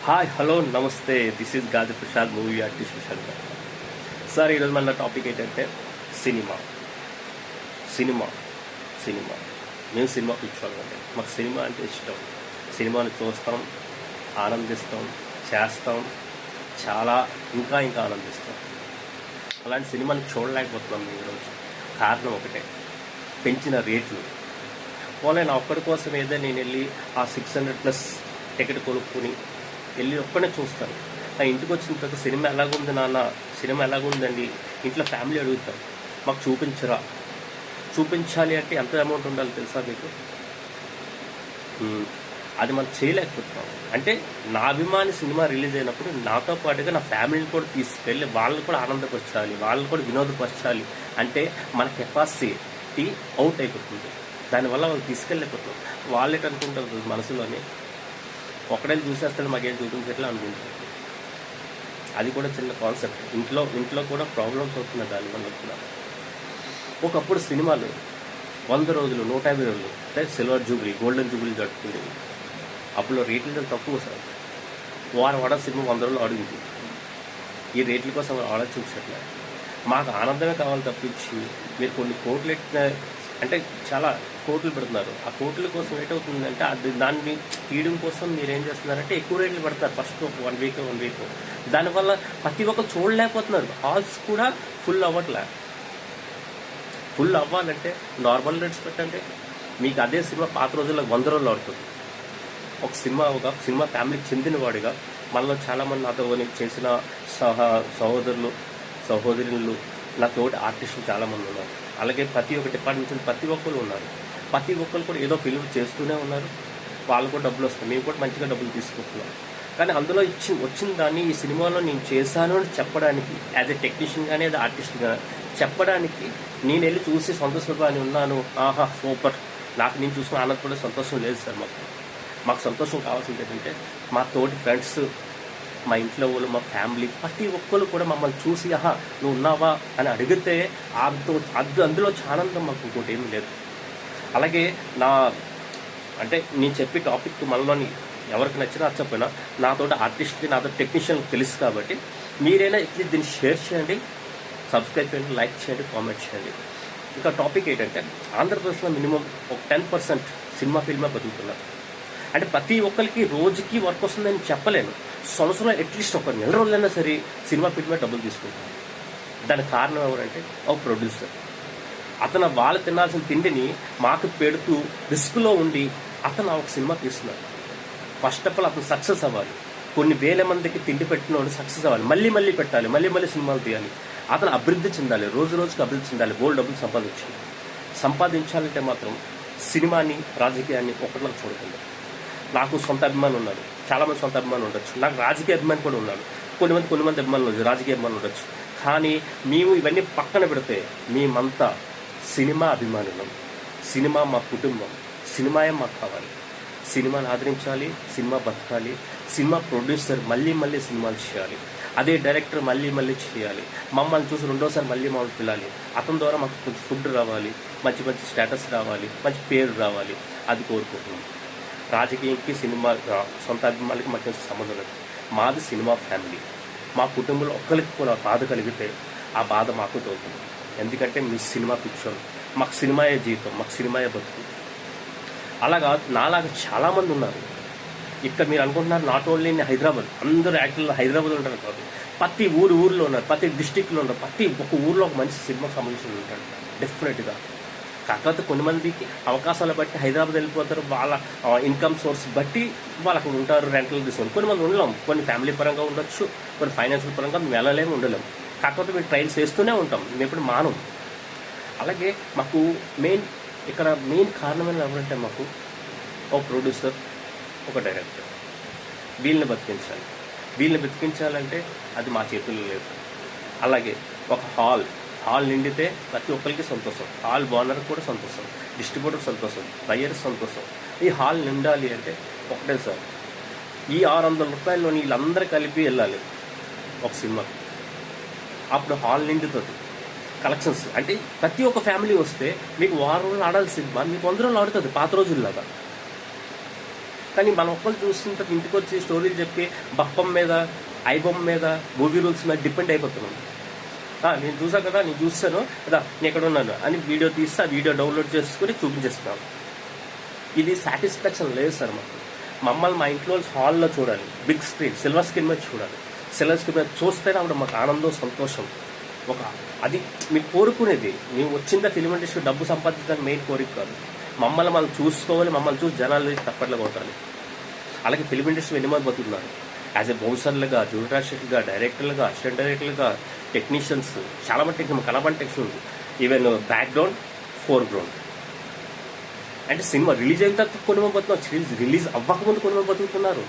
Hi hello namaste, this is Gazi Prasad, movie artist Prasad గారు. Sir ఈరోజు మన టాపిక్ ఏంటంటే సినిమా సినిమా సినిమా మేము సినిమా కూర్చోవాలంటే మాకు సినిమా అంటే ఇష్టం. సినిమాని చూస్తాం, ఆనందిస్తాం, చేస్తాం, చాలా ఇంకా ఇంకా ఆనందిస్తాం. అలాంటి సినిమాని చూడలేకపోతున్నాం ఈరోజు. కారణం ఒకటే, పెంచిన రేట్లు. పోలే నా ఒక్కడి కోసం ఏదో నేను వెళ్ళి ఆ 600+ టికెట్ కొనుక్కొని వెళ్ళి ఒక్కడే చూస్తాను. ఆ ఇంటికి వచ్చిన తర్వాత సినిమా ఎలాగుంది నాన్న, సినిమా ఎలాగుందండి, ఇంట్లో ఫ్యామిలీ అడుగుతాం, మాకు చూపించరా. చూపించాలి అంటే ఎంత అమౌంట్ ఉండాలి తెలుసా మీకు? అది మనం చేయలేకపోతున్నాం. అంటే నా అభిమాని సినిమా రిలీజ్ అయినప్పుడు నాతో పాటుగా నా ఫ్యామిలీని కూడా తీసుకెళ్ళి వాళ్ళని కూడా ఆనందపరచాలి, వాళ్ళని కూడా వినోదపరచాలి. అంటే మన కెపాసిటీ అవుట్ అయిపోతుంది. దానివల్ల వాళ్ళు తీసుకెళ్ళలేకపోతున్నాం. వాళ్ళు ఏంటనుకుంటారు మనసులోని, ఒకడే చూసేస్తాడు మాకేం చూపించట్లే అనుకుంటారు. అది కూడా చిన్న కాన్సెప్ట్. ఇంట్లో కూడా ప్రాబ్లమ్స్ అవుతున్నాయి దానివల్ల కూడా. ఒకప్పుడు సినిమాలు 100 రోజులు 150 రోజులు అంటే సిల్వర్ జూబ్లీ, గోల్డెన్ జూబ్లీ జరుపుకుండేవి. అప్పుడు రేట్లు తక్కువ సార్. వారం సినిమా 100 రోజులు ఆడింది. ఈ రేట్ల కోసం ఆలోచించట్లే. మాకు ఆనందమే కావాలి తప్పించి మీరు కొన్ని కోట్లు అంటే చాలా కోట్లు పెడుతున్నారు. ఆ కోట్ల కోసం ఏటవుతుందంటే దాన్ని తీయడం కోసం మీరు ఏం చేస్తున్నారంటే ఎక్కువ రేట్లు పెడతారు. ఫస్ట్ ఒక 1 వీక్ దానివల్ల ప్రతి ఒక్కరు చూడలేకపోతున్నారు. హాల్స్ కూడా ఫుల్ అవ్వట్లే. ఫుల్ అవ్వాలంటే నార్మల్ రేట్స్ పెట్టండి. మీకు అదే సినిమా పాత రోజుల్లో 100 రోజులు ఆడుతుంది. ఒక సినిమా ఫ్యామిలీకి చెందిన వాడిగా మనలో చాలామంది నాతో చేసిన సహోదరులు నా తోటి ఆర్టిస్టులు చాలామంది ఉన్నారు. అలాగే ప్రతి ఒక్క డిపార్ట్మెంట్ నుంచి ప్రతి ఒక్కరు ఉన్నారు. ప్రతి ఒక్కరు కూడా ఏదో ఫిల్మ్ చేస్తూనే ఉన్నారు. వాళ్ళు కూడా డబ్బులు వస్తాయి, మేము కూడా మంచిగా డబ్బులు తీసుకుంటున్నాం. కానీ అందులో వచ్చిన దాన్ని ఈ సినిమాలో నేను చేశాను అని చెప్పడానికి, యాజ్ ఎ టెక్నీషియన్ కానీ యాజ్ ఆర్టిస్ట్గా చెప్పడానికి నేను వెళ్ళి చూసి సంతోషంగా ఉన్నాను. ఆహా సూపర్, నాకు నేను చూసిన ఆనందపడే సంతోషం లేదు సార్. మాకు సంతోషం కావాల్సింది ఏంటంటే మా తోటి ఫ్రెండ్స్, మా ఇంట్లో వాళ్ళు, మా ఫ్యామిలీ ప్రతి ఒక్కరు కూడా మమ్మల్ని చూసి ఆహా నువ్వు ఉన్నావా అని అడిగితే అందులో ఆనందం మాకు ఇంకోటి ఏమీ లేదు. అలాగే అంటే నేను చెప్పే టాపిక్ మనలోని ఎవరికి నచ్చినా చెప్పినా నాతో ఆర్టిస్ట్కి, నాతో టెక్నీషియన్కి తెలుసు కాబట్టి మీరైనా ఇట్లా దీన్ని షేర్ చేయండి, సబ్స్క్రైబ్ చేయండి, లైక్ చేయండి, కామెంట్ చేయండి. ఇంకా టాపిక్ ఏంటంటే ఆంధ్రప్రదేశ్లో మినిమం ఒక 10% సినిమా ఫీల్డ్మే బతుకుతున్నారు. అంటే ప్రతి ఒక్కరికి రోజుకి వర్క్ వస్తుందని చెప్పలేను. సంవత్సరంలో అట్లీస్ట్ ఒక 1 నెల రోజులైనా సరే సినిమా ఫీల్డ్ మీద డబ్బులు తీసుకుంటారు. దానికి కారణం ఎవరంటే ఒక ప్రొడ్యూసర్. అతను వాళ్ళు తినాల్సిన తిండిని మాకు పెడుతూ రిస్క్లో ఉండి అతను ఒక సినిమా తీస్తున్నాడు. ఫస్ట్ ఆఫ్ ఆల్ అతను సక్సెస్ అవ్వాలి. కొన్ని వేల మందికి తిండి పెట్టిన వాడు సక్సెస్ అవ్వాలి, మళ్ళీ పెట్టాలి, మళ్ళీ సినిమాలు తీయాలి. అతను అభివృద్ధి చెందాలి, రోజుకి అభివృద్ధి చెందాలి, బోల్డ్ డబ్బులు సంపాదించాలంటే మాత్రం సినిమాని, రాజకీయాన్ని ఒకటిలా చూడకండి. నాకు సొంత అభిమానులు ఉన్నారు, చాలామంది సొంత అభిమానులు ఉండొచ్చు. నాకు రాజకీయ అభిమాని కూడా ఉన్నాడు. కొంతమంది అభిమానులు ఉండొచ్చు, రాజకీయ అభిమానులు ఉండొచ్చు. కానీ మేము ఇవన్నీ పక్కన పెడితే మేమంతా సినిమా అభిమానులం. సినిమా మా కుటుంబం, సినిమాయే మాకు కావాలి. సినిమాని ఆదరించాలి, సినిమా బతకాలి. సినిమా ప్రొడ్యూసర్ మళ్ళీ సినిమాలు చేయాలి. అదే డైరెక్టర్ మళ్ళీ చేయాలి. మమ్మల్ని చూసి రెండోసారి మళ్ళీ మమ్మల్ని పిల్లాలి. అతని ద్వారా మాకు కొంచెం ఫుడ్ రావాలి, మంచి స్టేటస్ రావాలి, మంచి పేరు రావాలి. అది కోరుకుంటున్నాం. రాజకీయానికి, సినిమా సొంత అభిమానులకి మాకు సంబంధం లేదు. మాది సినిమా ఫ్యామిలీ. మా కుటుంబంలో ఒక్కరికి కూడా బాధ కలిగితే ఆ బాధ మాకు తోతుంది. ఎందుకంటే మీ సినిమా కూర్చోండి, మాకు సినిమాయే జీవితం, మాకు సినిమాయే బతుకు. అలాగా నాలాగా చాలామంది ఉన్నారు. ఇక్కడ మీరు అనుకుంటున్నారు నాట్ ఓన్లీ ఇన్ హైదరాబాద్, అందరూ యాక్టర్లు హైదరాబాద్ ఉంటారు కాదు, ప్రతి ఊర్లో ఉన్నారు, ప్రతి డిస్టిక్లో ఉన్నారు. ప్రతి ఒక్క ఊర్లో ఒక మంచి సినిమాకి సంబంధించిన ఉంటాడు డెఫినెట్గా. కాకపోతే కొంతమందికి అవకాశాలు బట్టి హైదరాబాద్ వెళ్ళిపోతారు. వాళ్ళ ఇన్కమ్ సోర్స్ బట్టి వాళ్ళు అక్కడ ఉంటారు, రెంటలు తీసుకొని. కొంతమంది ఉండలేం, కొన్ని ఫ్యామిలీ పరంగా ఉండొచ్చు, కొన్ని ఫైనాన్షియల్ పరంగా మేము వెళ్ళలేము, ఉండలేము. కాకపోతే మేము ట్రైల్స్ వేస్తూనే ఉంటాం, మేము ఎప్పుడు మానం. అలాగే మాకు మెయిన్ కారణమైన ఎవరంటే మాకు ఒక ప్రొడ్యూసర్, ఒక డైరెక్టర్. వీళ్ళని బతికించాలంటే అది మా చేతుల్లో లేదు. అలాగే ఒక హాల్ నిండితే ప్రతి ఒక్కరికి సంతోషం, హాల్ ఓనర్ కూడా సంతోషం, డిస్ట్రిబ్యూటర్ సంతోషం, బయ్యర్ సంతోషం. ఈ హాల్ నిండాలి అంటే ఒకటే సార్, ఈ 600 రూపాయల్లో వీళ్ళందరూ కలిపి వెళ్ళాలి ఒక సినిమాకి. అప్పుడు హాల్ నిండుతుంది. కలెక్షన్స్ అంటే ప్రతి ఒక్క ఫ్యామిలీ వస్తే మీకు 1 వారం రోజులు ఆడాలి సినిమా, మీకు 100 రోజులు ఆడుతుంది పాత రోజుల్లాగా. కానీ మన ఒక్కరు చూస్తుంటే ఇంటికి వచ్చి స్టోరీలు చెప్పి బప్పం మీద, ఐబొమ్మ మీద, మూవీ రూల్స్ మీద డిపెండ్ అయిపోతున్నాం. నేను చూసాను కదా, నేను చూస్తాను కదా, నేను ఎక్కడ ఉన్నాను అని వీడియో తీస్తే ఆ వీడియో డౌన్లోడ్ చేసుకుని చూపించేస్తున్నాను. ఇది సాటిస్ఫాక్షన్ లేదు సార్ మాకు. మమ్మల్ని మా ఇంట్లో హాల్లో చూడాలి, బిగ్ స్క్రీన్ సిల్వర్ స్క్రీన్ మీద చూడాలి. సిల్వర్ స్క్రీన్ మీద చూస్తేనే అప్పుడు మాకు ఆనందం, సంతోషం. అది మీకు కోరుకునేది. మేము వచ్చిందా ఫిలిం ఇండస్ట్రీ డబ్బు సంపాదించడానికి మెయిన్ కోరిక కాదు. మమ్మల్ని మనం చూసుకోవాలి, మమ్మల్ని చూసి జనాలు తప్పట్లో కొట్టాలి. అలాగే ఫిలిం ఇండస్ట్రీ ఎన్ని మంది బతుకున్నారు యాజ్ ఎ బౌన్సర్లుగా, జూనియర్ డైరెక్టర్లుగా, అసిస్టెంట్ డైరెక్టర్లుగా, టెక్నీషియన్స్, చాలా మంది టెక్నిక్, కనబడి టెక్నిషియన్ ఉంది. Even background, foreground. అంటే సినిమా రిలీజ్ అయిన తర్వాత కొన్ని మంది బతుకుతున్నారు, రిలీజ్ అవ్వకముందు కొన్ని మంది బతుకుతున్నారు,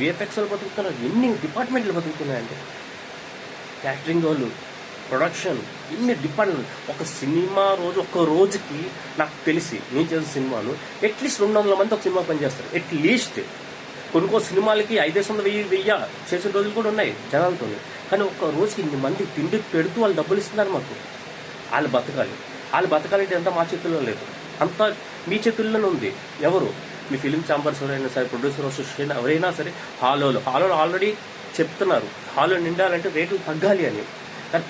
విఎఫ్ఎక్స్ వాళ్ళు బతుకుతున్నారు, ఎన్ని డిపార్ట్మెంట్లు బతుకుతున్నాయంటే క్యాటరింగ్ వాళ్ళు, ప్రొడక్షన్, ఇన్ని డిపార్ట్మెంట్. ఒక సినిమా ఒక్క రోజుకి నాకు తెలిసి నేను చేసిన సినిమాలు అట్లీస్ట్ 200 మంది ఒక సినిమా పనిచేస్తారు. అట్లీస్ట్ కొన్ని సినిమాలకి 500, 1000 చేసిన రోజులు కూడా ఉన్నాయి జనాలతో. కానీ ఒక్క రోజుకి ఇన్ని మంది తిండి పెడుతూ వాళ్ళు డబ్బులు ఇస్తున్నారు మాకు. వాళ్ళు బతకాలంటే ఎంత మా చేతుల్లో లేదు, అంతా మీ చేతుల్లోనే ఉంది. ఎవరు మీ ఫిలిం ఛాంబర్స్ ఎవరైనా సరే, ప్రొడ్యూసర్ అసోసియేషన్ ఎవరైనా సరే, హాల్లో ఆల్రెడీ చెప్తున్నారు హాల్లో నిండాలంటే రేట్లు తగ్గాలి అని. కానీ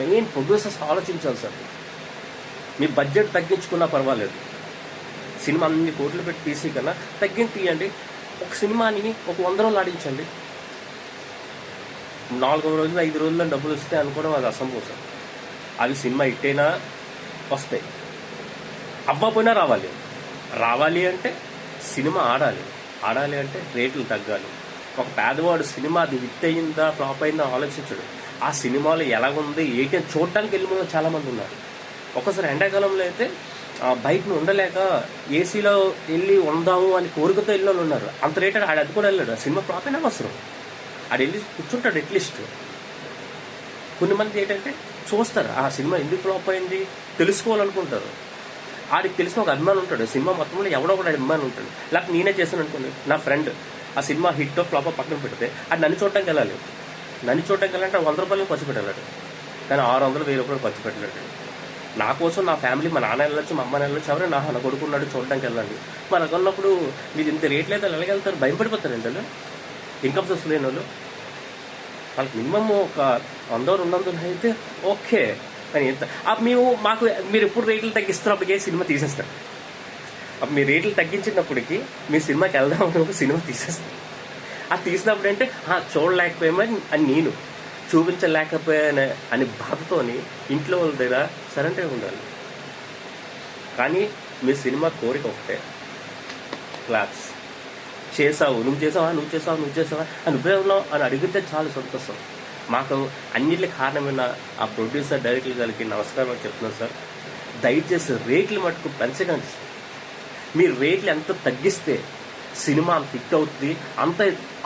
మెయిన్ ప్రొడ్యూసర్స్ ఆలోచించాలి సార్. మీ బడ్జెట్ తగ్గించుకున్నా పర్వాలేదు, సినిమా అన్ని కోట్లు పెట్టి తీసి కన్నా తీయండి. ఒక సినిమాని ఒక 100 రోజులు ఆడించండి. 4 రోజులు 5 రోజుల్లో డబ్బులు వస్తే అనుకోవడం అది అసంభవం. అవి సినిమా ఇట్టైనా వస్తాయి, అవ్వకపోయినా రావాలి అంటే సినిమా ఆడాలి అంటే రేట్లు తగ్గాలి. ఒక పేదవాడు సినిమా అది హిట్ అయిందా ఫ్లాప్ అయిందా ఆలోచించడు. ఆ సినిమాలో ఎలాగుంది ఏంటి అని చూడటానికి వెళ్ళిన చాలామంది ఉన్నారు. ఒకసారి ఎండాకాలంలో అయితే బయటను ఉండలేక ఏసీలో వెళ్ళి ఉందాము అని కోరికతో వెళ్ళి వాళ్ళు ఉన్నారు. అంత రేట్ అది కూడా వెళ్ళాడు. ఆ సినిమా ఫ్లాప్ అయినా అవసరం, ఆడు వెళ్ళి కూర్చుంటాడు అట్లీస్ట్. కొన్ని మంది ఏంటంటే చూస్తారు, ఆ సినిమా ఎందుకు ఫ్లాప్ అయింది తెలుసుకోవాలనుకుంటారు. ఆడికి తెలిసిన ఒక అభిమానం ఉంటాడు, సినిమా మొత్తంలో ఎవడో ఒకటి అభిమానం ఉంటాడు. లేకపోతే నేనే చేశాను అనుకోండి, నా ఫ్రెండ్ ఆ సినిమా హిట్ ఫ్లాప్ పక్కన పెడితే అది నన్ను చూడటానికి వెళ్ళాలి. నన్ను చూడటానికి వెళ్ళాలంటే 100 రూపాయలు ఖర్చు పెట్టాడు, కానీ 600, 1000 రూపాయలు ఖర్చు పెట్టలేడు. నా కోసం నా ఫ్యామిలీ, మా నాన్న వెళ్ళొచ్చు, మా అమ్మ వెళ్ళొచ్చు, ఎవరైనా నా కొడుకున్నాడు చూడడానికి వెళ్ళండి. మరి అనుకున్నప్పుడు మీరు ఇంత రేట్లు అయితే ఎలాగెళ్తారు, భయపడిపోతారు. ఏంటంటే ఇన్కమ్ సోర్స్ లేని వాళ్ళు, వాళ్ళకి మినిమమ్ ఒక 100, 200 అయితే ఓకే. కానీ ఎంత మీరు ఎప్పుడు రేట్లు తగ్గిస్తున్నప్పటికే సినిమా తీసేస్తారు. అప్పుడు మీ రేట్లు తగ్గించినప్పటికీ మీ సినిమాకి వెళ్దాం సినిమా తీసేస్తారు. అది తీసినప్పుడు అంటే చూడలేకపోయామా అని నేను, చూపించలేకపోయాను అని బాధతోని ఇంట్లో వాళ్ళ దగ్గర సరెండర్ ఉండాలి. కానీ మీ సినిమా కోరిక ఒకటే, క్లాప్స్. నువ్వు చేసావా అని ఉపయోగం అని అడిగితే చాలా సంతోషం. మాకు అన్నిటికీ కారణమైన ఆ ప్రొడ్యూసర్, డైరెక్టర్ గారికి నమస్కారం అని చెప్తున్నాను సార్. దయచేసి రేట్లు మటుకు పెంచకండి. మీరు రేట్లు ఎంత తగ్గిస్తే సినిమా అంత హిట్ అవుతుంది, అంత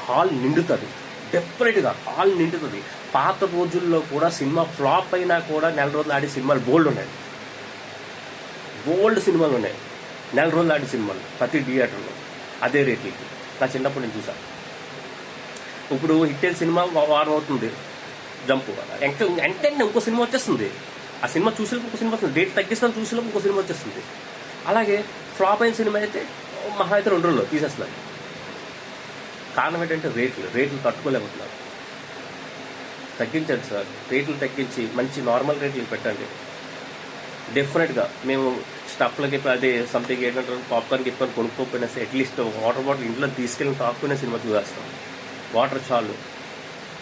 హాల్ నిండుతుంది, డెఫినెట్గా హాల్ నిండుతుంది. పాత రోజుల్లో కూడా సినిమా ఫ్లాప్ అయినా కూడా 4 రోజులు ఆడే సినిమాలు బోల్డ్ సినిమాలు ఉన్నాయి. 4 రోజులు ఆడే సినిమాలు ప్రతి థియేటర్లో అదే రేట్లకి. నా చిన్నప్పుడు నేను చూసాను. ఇప్పుడు హిట్ అయిన సినిమా వారం అవుతుంది, జంపు అంటే ఇంకో సినిమా వచ్చేస్తుంది. ఆ సినిమా చూసేలోపు ఇంకో సినిమా వస్తుంది, రేట్ తగ్గిస్తాను చూసేలోపు ఇంకో సినిమా వచ్చేస్తుంది. అలాగే ఫ్లాప్ అయిన సినిమా అయితే మహా అయితే 2 రోజుల్లో తీసేస్తున్నారు. కారణం ఏంటంటే రేట్లు తట్టుకోలేకపోతున్నారు. తగ్గించండి సార్, రేట్లు తగ్గించి మంచి నార్మల్ రేట్లు పెట్టండి. డెఫినెట్గా మేము స్టఫ్లకి అదే సంథింగ్ ఏంటంటే పాప్కార్న్ గిప్కార్న్ కొనుక్కోకపోయినా సరే అట్లీస్ట్ వాటర్ బాటిల్ ఇంట్లో తీసుకెళ్ళి తాక్కునే సినిమా చూసేస్తాం. వాటర్ చాలు.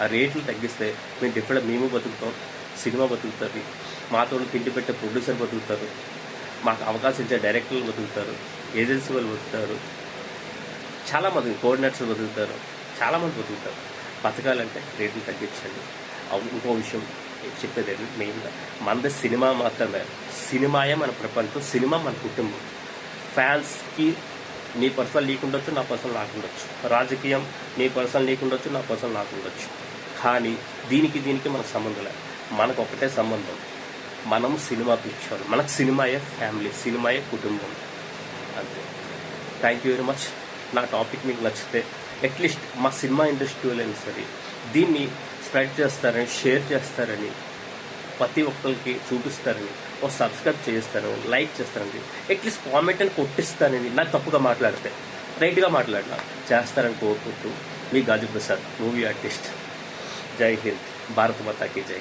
ఆ రేట్లు తగ్గిస్తే మేము డెఫినెట్గా మేము బతుకుతాం, సినిమా బతుకుతుంది, మాతో తిండి పెట్టే ప్రొడ్యూసర్ బతుకుతారు, మాకు అవకాశం ఇచ్చే డైరెక్టర్లు బతుకుతారు, ఏజెన్సీ వాళ్ళు బతుకుతారు, చాలామంది కోఆర్డినేటర్స్ బతుకుతారు, చాలామంది బతుకుతారు. బతకాలంటే రేట్లు తగ్గించండి. ఇంకో విషయం చెప్పేది మెయిన్గా మనది సినిమా మాత్రమే. సినిమాయే మన ప్రపంచం, సినిమా మన కుటుంబం. ఫ్యాన్స్కి నీ పర్సనల్ నీకుండొచ్చు, నా పర్సనల్ నాకుండొచ్చు, రాజకీయం నీ పర్సనల్ నీకుండొచ్చు, నా పర్సనల్ నాకుండొచ్చు. కానీ దీనికి మనకు సంబంధం లేదు. మనకు ఒకటే సంబంధం, మనం సినిమా పిక్చర్, మనకు సినిమాయే ఫ్యామిలీ, సినిమాయే కుటుంబం. అంతే. Thank you very much. నా టాపిక్ మీకు నచ్చితే అట్లీస్ట్ మా సినిమా ఇండస్ట్రీలో సరే దీన్ని స్ప్రెడ్ చేస్తారని, షేర్ చేస్తారని, ప్రతి ఒక్కరికి చూపిస్తారని, ఒక సబ్స్క్రైబ్ చేస్తారని, లైక్ చేస్తారని, అట్లీస్ట్ కామెంట్ అని కొట్టిస్తారని, నాకు తప్పుగా మాట్లాడితే రైట్గా మాట్లాడినా చేస్తారని కోరుకుంటూ మీ గాజు ప్రసాద్, మూవీ ఆర్టిస్ట్. జై హింద్, భారత మాతాకి జై.